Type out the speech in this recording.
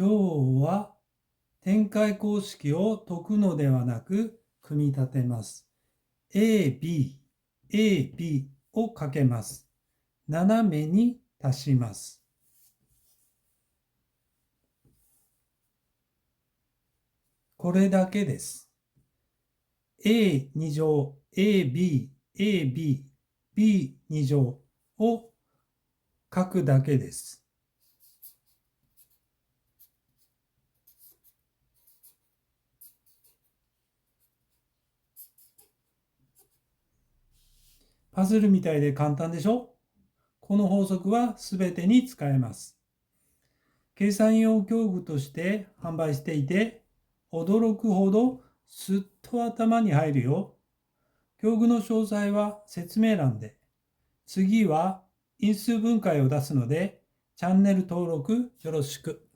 今日は展開公式を解くのではなく組み立てます。AB をかけます。斜めに足します。これだけです。A2 乗 B2 乗を書くだけです。パズルみたいで簡単でしょ？この法則はすべてに使えます。計算用教具として販売していて、驚くほどすっと頭に入るよ。教具の詳細は説明欄で。次は因数分解を出すので、チャンネル登録よろしく。